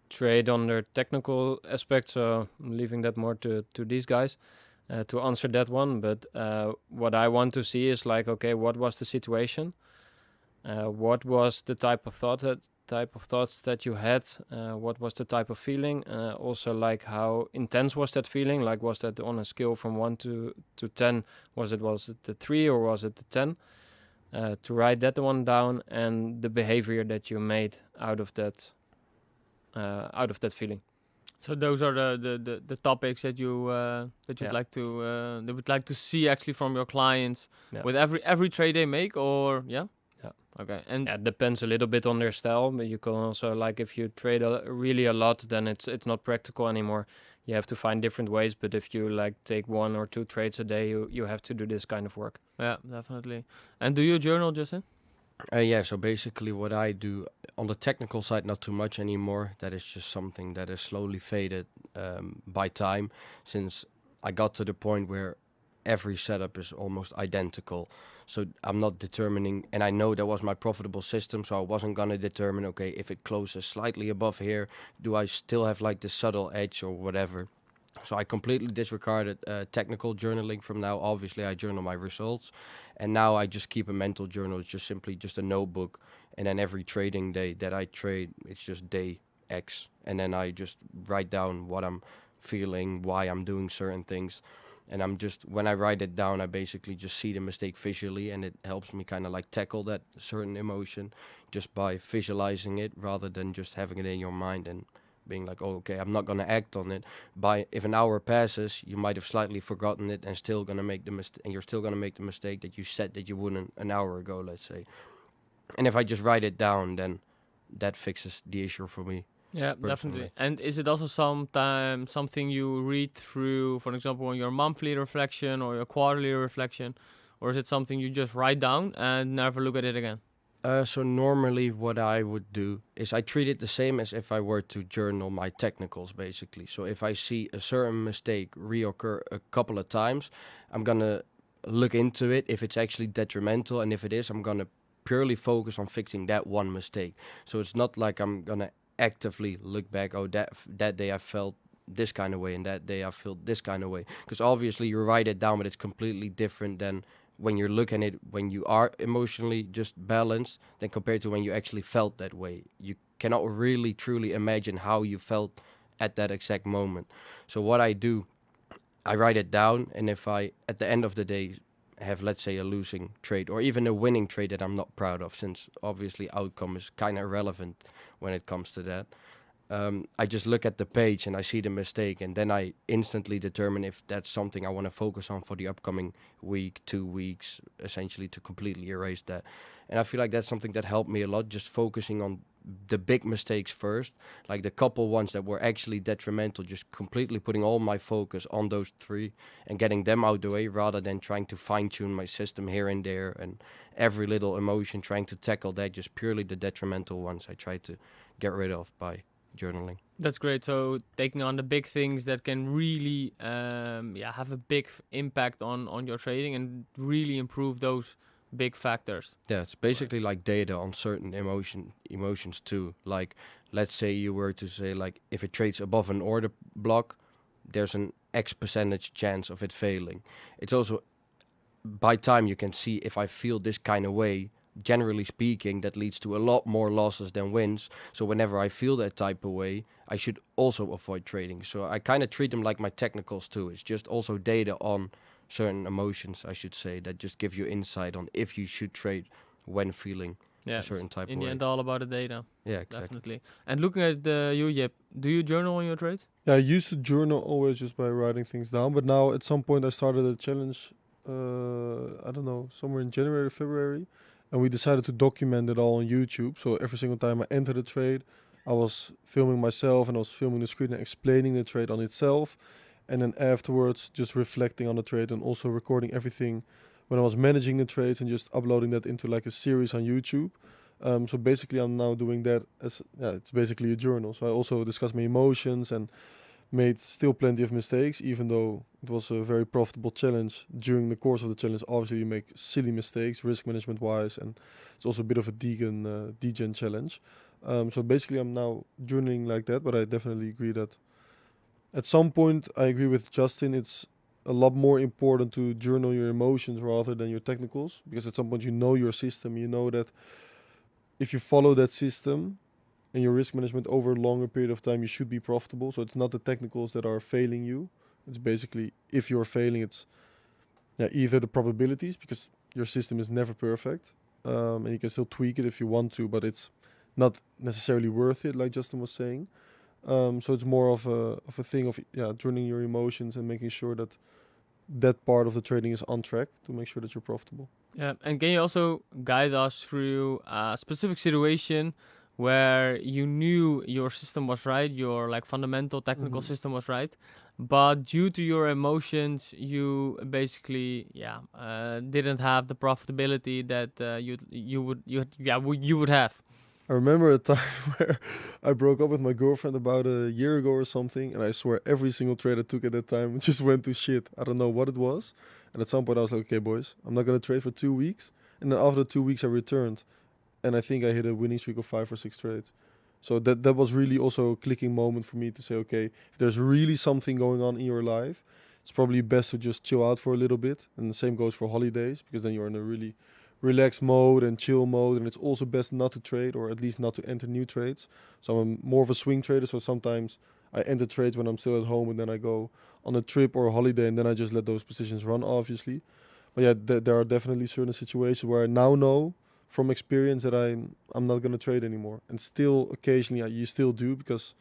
trade on their technical aspects, so I'm leaving that more to these guys to answer that one. But what I want to see is like, okay, what was the situation? What was the type of thoughts that you had? What was the type of feeling? Also, like how intense was that feeling? Like, was that on a scale from 1 to 10? Was it the 3 or was it the 10? To write that one down, and the behavior that you made out of that feeling.
So those are the topics that you'd like to they would like to see actually from your clients with every trade they make, or okay. And
it depends a little bit on their style, but you can also, like, if you trade really a lot, then it's not practical anymore. You have to find different ways, but if you like take 1 or 2 trades a day, you have to do this kind of work.
Yeah, definitely. And do you journal, Justin?
So basically what I do on the technical side, not too much anymore. That is just something that is slowly faded by time, since I got to the point where every setup is almost identical. So I'm not determining, and I know that was my profitable system, so I wasn't going to determine, okay, if it closes slightly above here, do I still have like the subtle edge or whatever? So I completely disregarded technical journaling from now. Obviously, I journal my results, and now I just keep a mental journal. It's just simply just a notebook, and then every trading day that I trade, it's just day X, and then I just write down what I'm feeling, why I'm doing certain things, and when I write it down, I basically just see the mistake visually, and it helps me kind of like tackle that certain emotion just by visualizing it rather than just having it in your mind and being like, oh, okay, I'm not going to act on it. If an hour passes, you might have slightly forgotten it and still going to make the mistake, and you're still going to make the mistake that you said that you wouldn't an hour ago, let's say. And if I just write it down, then that fixes the issue for me.
Yeah,
personally.
definitely. And is it also sometimes something you read through, for example, on your monthly reflection or your quarterly reflection, or is it something you just write down and never look at it again?
So normally what I would do is I treat it the same as if I were to journal my technicals, basically. So if I see a certain mistake reoccur a couple of times, I'm going to look into it if it's actually detrimental. And if it is, I'm going to purely focus on fixing that one mistake. So it's not like I'm going to actively look back, oh, that day I felt this kind of way and that day I felt this kind of way. Because obviously you write it down, but it's completely different than when you're looking at it when you are emotionally just balanced than compared to when you actually felt that way. You cannot really truly imagine how you felt at that exact moment. So what I do, I write it down, and if I at the end of the day have, let's say, a losing trade or even a winning trade that I'm not proud of, since obviously outcome is kind of irrelevant when it comes to that, I just look at the page and I see the mistake, and then I instantly determine if that's something I want to focus on for the upcoming week, 2 weeks, essentially to completely erase that. And I feel like that's something that helped me a lot, just focusing on the big mistakes first, like the couple ones that were actually detrimental, just completely putting all my focus on those 3 and getting them out the way, rather than trying to fine-tune my system here and there and every little emotion trying to tackle that. Just purely the detrimental ones I try to get rid of by journaling.
That's great. So taking on the big things that can really have a big impact on your trading and really improve those big factors.
Yeah, it's basically like data on certain emotions too. Like, let's say you were to say, like, if it trades above an order block, there's an X percentage chance of it failing. It's also, by time you can see, if I feel this kind of way, generally speaking, that leads to a lot more losses than wins. So whenever I feel that type of way, I should also avoid trading. So I kind of treat them like my technicals too. It's just also data on certain emotions, I should say, that just give you insight on if you should trade when feeling a certain type of way.
In the end, all about the data.
Yeah, exactly.
Definitely. And looking at you, Jip, do you journal on your trades?
Yeah, I used to journal always just by writing things down, but now at some point I started a challenge, I don't know, somewhere in January, February, and we decided to document it all on YouTube. So every single time I entered a trade, I was filming myself and I was filming the screen and explaining the trade on itself. And then afterwards, just reflecting on the trade and also recording everything when I was managing the trades and just uploading that into like a series on YouTube. So basically, I'm now doing that as, it's basically a journal. So I also discuss my emotions and made still plenty of mistakes, even though it was a very profitable challenge. During the course of the challenge, obviously you make silly mistakes, risk management wise, and it's also a bit of a degen challenge. So basically, I'm now journaling like that, but I definitely agree that at some point, I agree with Justin, it's a lot more important to journal your emotions rather than your technicals, because at some point you know your system, you know that if you follow that system and your risk management over a longer period of time, you should be profitable. So it's not the technicals that are failing you. It's basically, if you're failing, it's either the probabilities, because your system is never perfect, and you can still tweak it if you want to, but it's not necessarily worth it, like Justin was saying. So it's more of a thing of journaling your emotions and making sure that part of the trading is on track to make sure that you're profitable.
Yeah, and can you also guide us through a specific situation where you knew your system was right, your like fundamental technical system was right, but due to your emotions, you basically didn't have the profitability that you would have.
I remember a time where I broke up with my girlfriend about a year ago or something, and I swear every single trade I took at that time just went to shit. I don't know what it was. And at some point I was like, okay, boys, I'm not going to trade for 2 weeks. And then after 2 weeks I returned, and I think I hit a winning streak of 5 or 6 trades. So that was really also a clicking moment for me to say, okay, if there's really something going on in your life, it's probably best to just chill out for a little bit. And the same goes for holidays, because then you're in a really relaxed mode and chill mode, and it's also best not to trade, or at least not to enter new trades. So I'm more of a swing trader, so sometimes I enter trades when I'm still at home, and then I go on a trip or a holiday, and then I just let those positions run, obviously. But yeah, there are definitely certain situations where I now know from experience that I'm not going to trade anymore. And still, occasionally, you still do, because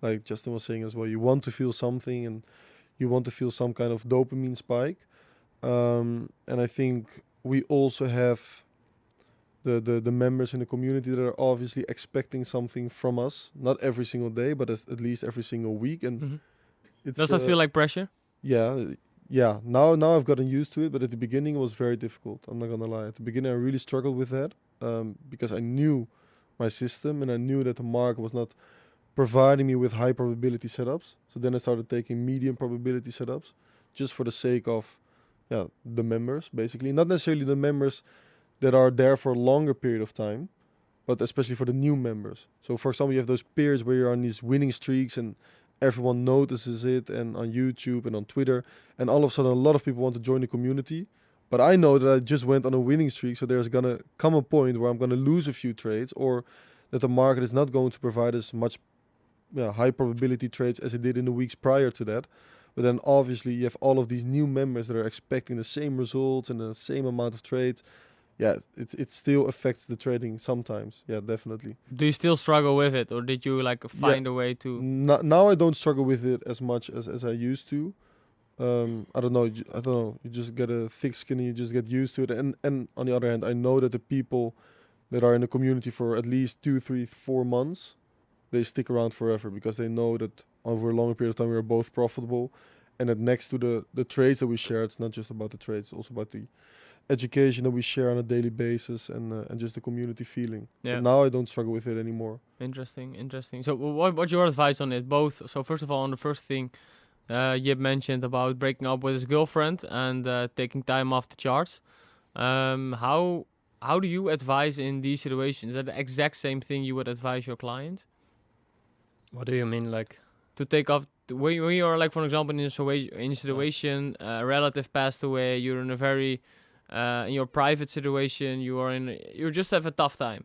like Justin was saying as well, you want to feel something, and you want to feel some kind of dopamine spike. And I think we also have the members in the community that are obviously expecting something from us, not every single day, but at least every single week. And
does that feel like pressure?
Yeah. Now I've gotten used to it, but at the beginning it was very difficult. I'm not gonna lie. At the beginning I really struggled with that, because I knew my system and I knew that the market was not providing me with high probability setups. So then I started taking medium probability setups, just for the sake of the members, basically. Not necessarily the members that are there for a longer period of time, but especially for the new members. So for example, you have those periods where you're on these winning streaks and everyone notices it, and on YouTube and on Twitter, and all of a sudden a lot of people want to join the community. But I know that I just went on a winning streak, so there's gonna come a point where I'm gonna lose a few trades, or that the market is not going to provide as much high probability trades as it did in the weeks prior to that. But then obviously you have all of these new members that are expecting the same results and the same amount of trades. yeah, it still affects the trading sometimes. Yeah, definitely.
Do you still struggle with it, or did you like find a way to?
Now I don't struggle with it as much as I used to. I don't know. I don't know. You just get a thick skin. You just get used to it. And on the other hand, I know that the people that are in the community for at least 2, 3, 4 months, they stick around forever because they know that over a longer period of time we are both profitable, and that next to the trades that we share, it's not just about the trades, it's also about the education that we share on a daily basis and just the community feeling.
Yeah.
But now I don't struggle with it anymore.
Interesting. So what's your advice on it? Both. So first of all, on the first thing, Jip mentioned about breaking up with his girlfriend and taking time off the charts. How do you advise in these situations? Is that the exact same thing you would advise your client?
What do you mean, like?
To take off when you are, like, for example, in a situation, a relative passed away, you're in a very in your private situation, you just have a tough time.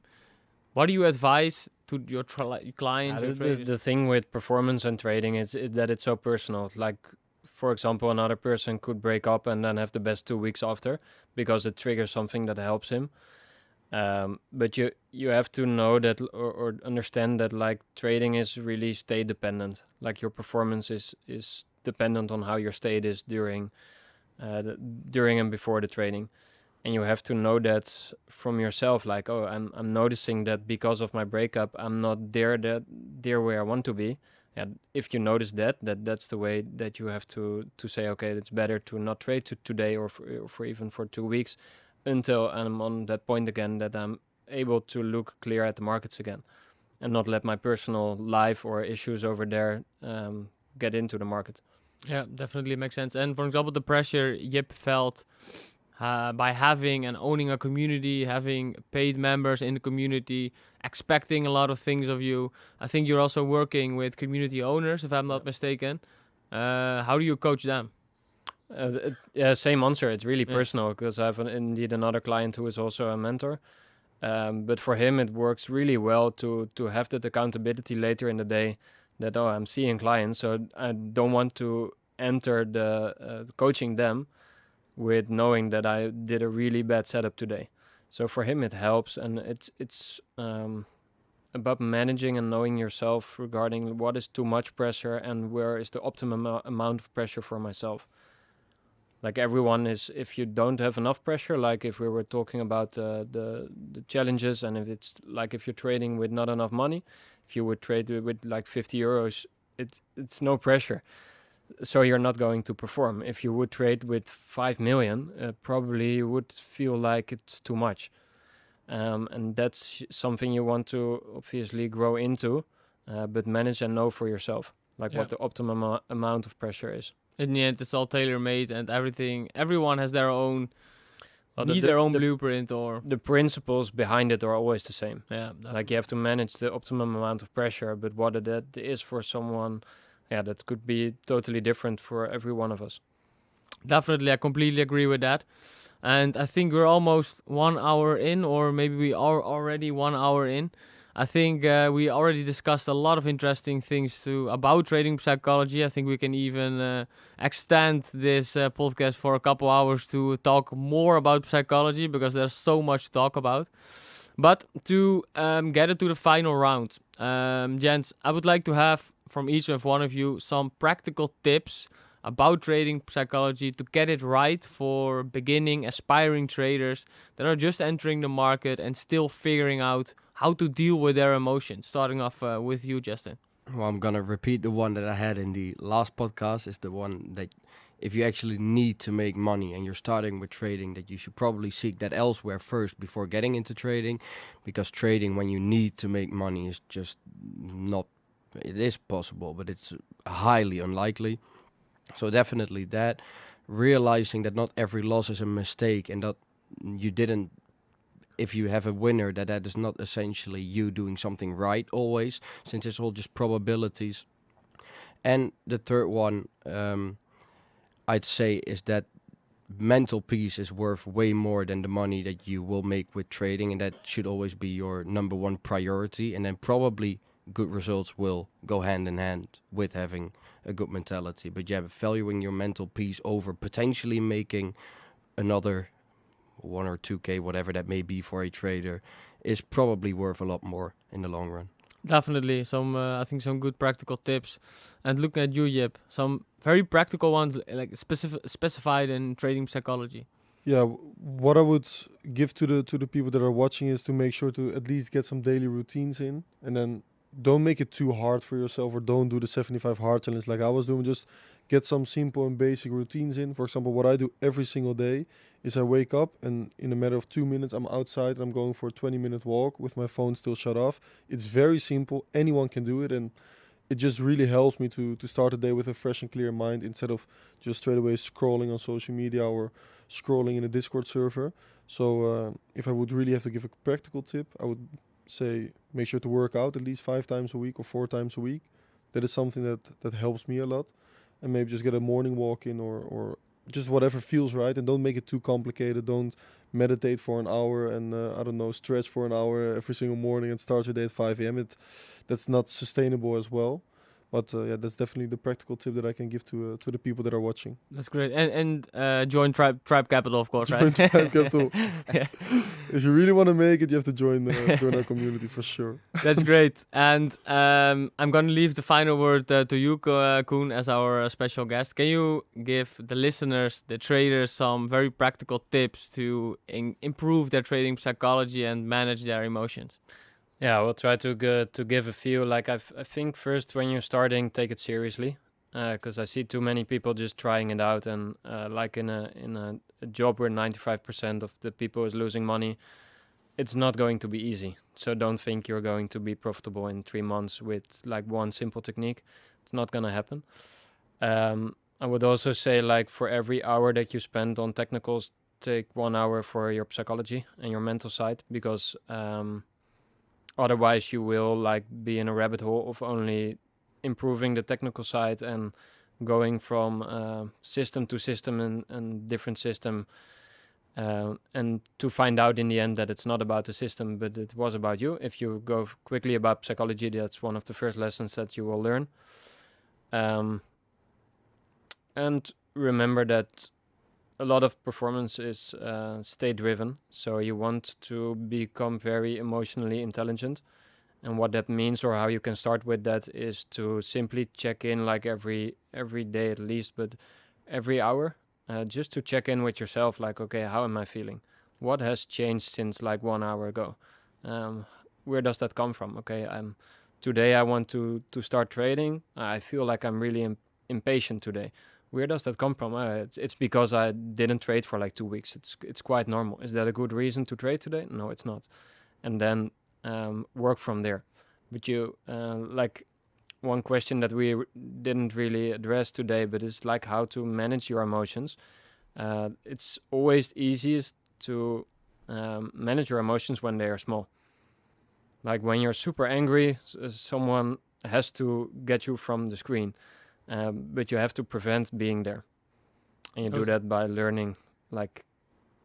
What do you advise to your clients?
The thing with performance and trading is that it's so personal. Like, for example, another person could break up and then have the best 2 weeks after because it triggers something that helps him. But you have to know that or understand that, like, trading is really state dependent. Like, your performance is dependent on how your state is during and before the trading, and you have to know that from yourself. Like, oh, I'm noticing that because of my breakup, I'm not there where I want to be. And if you notice that's the way that you have to say, okay, it's better to not trade today or for even for 2 weeks, until I'm on that point again that I'm able to look clear at the markets again and not let my personal life or issues over there get into the market.
Yeah, definitely makes sense. And for example, the pressure Jip felt by having and owning a community, having paid members in the community, expecting a lot of things of you. I think you're also working with community owners, if I'm not mistaken. How do you coach them?
Same answer. It's really personal because I have indeed another client who is also a mentor. But for him, it works really well to have that accountability later in the day that, oh, I'm seeing clients, so I don't want to enter the coaching them with knowing that I did a really bad setup today. So for him, it helps, and it's about managing and knowing yourself regarding what is too much pressure and where is the optimum amount of pressure for myself. Like, everyone is, if you don't have enough pressure, like if we were talking about the challenges, and if it's like if you're trading with not enough money, if you would trade with like 50 euros, it's no pressure. So you're not going to perform. If you would trade with 5 million, probably you would feel like it's too much. And that's something you want to obviously grow into, but manage and know for yourself, like what the optimum amount of pressure is.
In the end, it's all tailor-made, and everyone has their own, their own blueprint, or
the principles behind it are always the same.
Yeah,
like, you have to manage the optimum amount of pressure, but what that is for someone, that could be totally different for every one of us.
Definitely, I completely agree with that. And I think we're almost 1 hour in, or maybe we are already 1 hour in. I think we already discussed a lot of interesting things about trading psychology. I think we can even extend this podcast for a couple hours to talk more about psychology, because there's so much to talk about. But to get it to the final round, gents, I would like to have from each and one of you some practical tips about trading psychology to get it right for beginning, aspiring traders that are just entering the market and still figuring out how to deal with their emotions. Starting off with you, Justin.
Well, I'm going to repeat the one that I had in the last podcast. Is the one that if you actually need to make money and you're starting with trading, that you should probably seek that elsewhere first before getting into trading, because trading when you need to make money is just not, it is possible, but it's highly unlikely. So definitely that, realizing that not every loss is a mistake, and that you didn't, if you have a winner, that is not essentially you doing something right always, since it's all just probabilities. And the third one, I'd say, is that mental peace is worth way more than the money that you will make with trading, and that should always be your number one priority. And then probably good results will go hand in hand with having a good mentality. But valuing your mental peace over potentially making another 1 or 2K, whatever that may be for a trader, is probably worth a lot more in the long run.
Definitely, I think some good practical tips. And looking at you, Jip, some very practical ones, like specified in trading psychology.
Yeah, what I would give to the people that are watching is to make sure to at least get some daily routines in, and then don't make it too hard for yourself, or don't do the 75 hard challenge like I was doing. Just get some simple and basic routines in. For example, what I do every single day is I wake up, and in a matter of 2 minutes I'm outside and I'm going for a 20-minute walk with my phone still shut off. It's very simple, anyone can do it, and it just really helps me to start the day with a fresh and clear mind, instead of just straight away scrolling on social media or scrolling in a Discord server. So if I would really have to give a practical tip, I would say make sure to work out at least 5 times a week or 4 times a week. That is something that helps me a lot. And maybe just get a morning walk in, or just whatever feels right, and don't make it too complicated. Don't meditate for an hour and I don't know, stretch for an hour every single morning and start your day at 5 a.m. That's not sustainable as well. But yeah, that's definitely the practical tip that I can give to the people that are watching.
That's great. And join Tribe Capital, of course,
Join
right?
Tribe Capital.
Yeah.
If you really want to make it, you have to join our community for sure.
That's great. And I'm going to leave the final word to you, Coen, as our special guest. Can you give the listeners, the traders, some very practical tips to improve their trading psychology and manage their emotions?
Yeah, we'll try to give a few. Like I think first, when you're starting, take it seriously, because I see too many people just trying it out, and like in a job where 95% of the people is losing money, it's not going to be easy. So don't think you're going to be profitable in 3 months with like one simple technique. It's not going to happen. I would also say, like, for every hour that you spend on technicals, take 1 hour for your psychology and your mental side, because otherwise you will like be in a rabbit hole of only improving the technical side and going from system to system and different system, and to find out in the end that it's not about the system, but it was about you. If you go quickly about psychology, that's one of the first lessons that you will learn. And remember that a lot of performance is state driven, so you want to become very emotionally intelligent. And what that means, or how you can start with that, is to simply check in, like every day at least, but every hour, just to check in with yourself, like, okay, how am I feeling? What has changed since like 1 hour ago? Where does that come from? Okay, today I want to start trading. I feel like I'm really impatient today. Where does that come from? It's because I didn't trade for like 2 weeks. It's quite normal. Is that a good reason to trade today? No, it's not. And then work from there. But you like one question that we didn't really address today, but it's like how to manage your emotions. It's always easiest to manage your emotions when they are small. Like when you're super angry, someone has to get you from the screen. But you have to prevent being there. And you do that by learning, like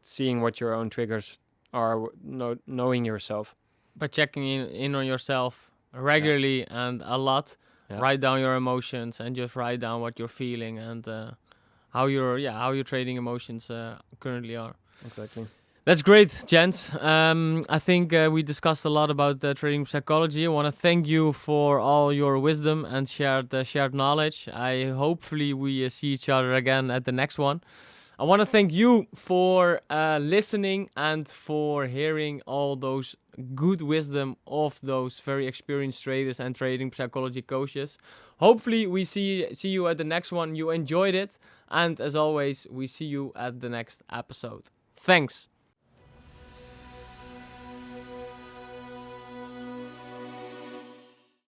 seeing what your own triggers are, knowing yourself.
By checking in on yourself regularly and a lot. Yeah. Write down your emotions and just write down what you're feeling and how your trading emotions currently are.
Exactly.
That's great, gents. I think we discussed a lot about trading psychology. I want to thank you for all your wisdom and shared knowledge. Hopefully we see each other again at the next one. I want to thank you for listening and for hearing all those good wisdom of those very experienced traders and trading psychology coaches. Hopefully we see you at the next one. You enjoyed it. And as always, we see you at the next episode. Thanks.